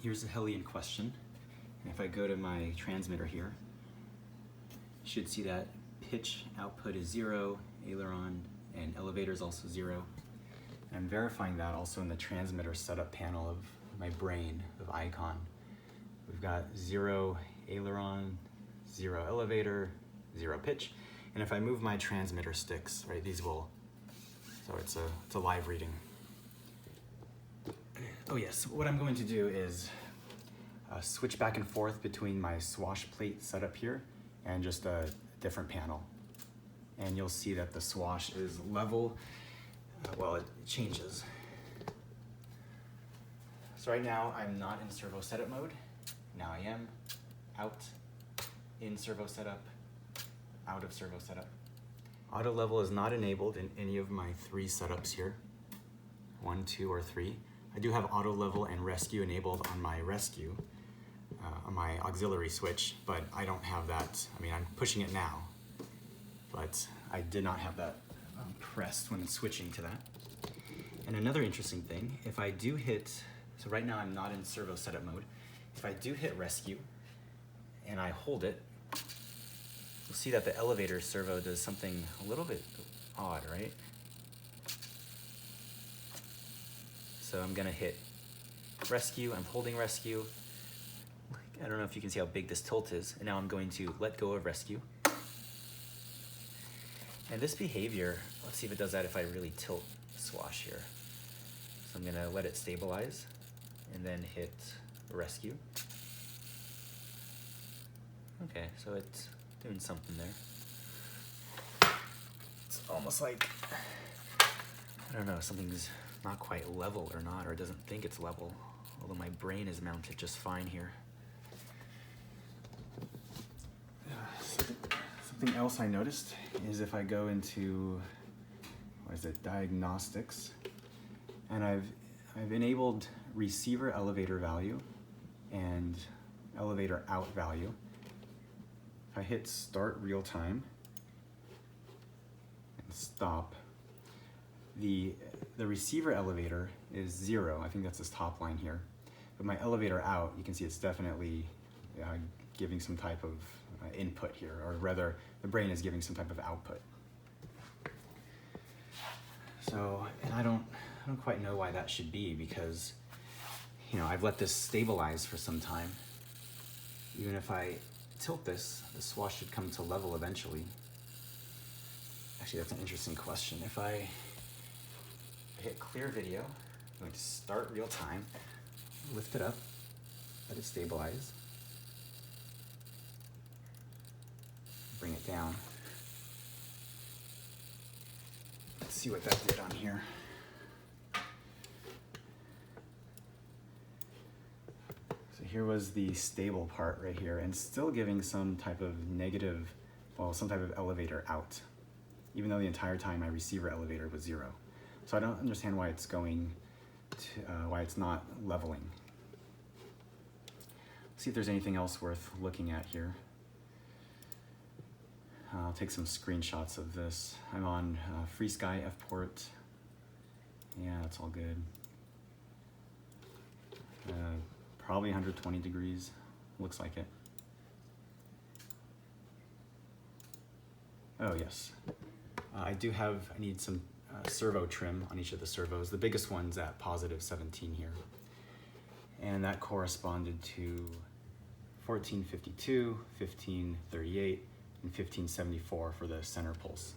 here's the heli in question. And if I go to my transmitter here, you should see that pitch output is 0, aileron and elevator is also 0. And I'm verifying that also in the transmitter setup panel of my brain of Icon. We've got 0 aileron, 0 elevator, 0 pitch. And if I move my transmitter sticks, right, these will, so it's a live reading. Oh yes, what I'm going to do is switch back and forth between my swash plate setup here and just a different panel. And you'll see that the swash is level, well, it changes. So right now I'm not in servo setup mode. Now I am out, in servo setup, out of servo setup. Auto level is not enabled in any of my 3 setups here, 1, 2, or 3. I do have auto level and rescue enabled on my rescue, on my auxiliary switch, but I don't have that. I mean, I'm pushing it now, but I did not have that pressed when switching to that. And another interesting thing, if I do hit, so right now I'm not in servo setup mode. If I do hit rescue and I hold it, you'll see that the elevator servo does something a little bit odd, right? So I'm gonna hit rescue, I'm holding rescue. I don't know if you can see how big this tilt is. And now I'm going to let go of rescue. And this behavior, let's see if it does that if I really tilt the swash here. So I'm gonna let it stabilize and then hit rescue. Okay, so it's doing something there. It's almost like, I don't know, something's not quite level or not, or it doesn't think it's level, although my brain is mounted just fine here. Something else I noticed is if I go into, what is it, diagnostics, and I've enabled receiver elevator value and elevator out value. If I hit start real time and stop, the receiver elevator is 0. I think that's this top line here. But my elevator out, you can see it's definitely giving some type of input here, or rather, the brain is giving some type of output. So, and I don't quite know why that should be, because, you know, I've let this stabilize for some time. Even if I tilt this, the swash should come to level eventually. Actually, that's an interesting question. If I hit clear video, I'm going to start real time, lift it up, let it stabilize, bring it down. Let's see what that did on here. So here was the stable part right here, and still giving some type of negative, well, some type of elevator out, even though the entire time my receiver elevator was 0. So I don't understand why it's going to, why it's not leveling. Let's see if there's anything else worth looking at here. I'll take some screenshots of this. I'm on Free Sky F port. Yeah, it's all good. Probably 120 degrees, looks like it. Oh yes, I need some servo trim on each of the servos. The biggest one's at positive 17 here. And that corresponded to 1452, 1538, and 1574 for the center pulse.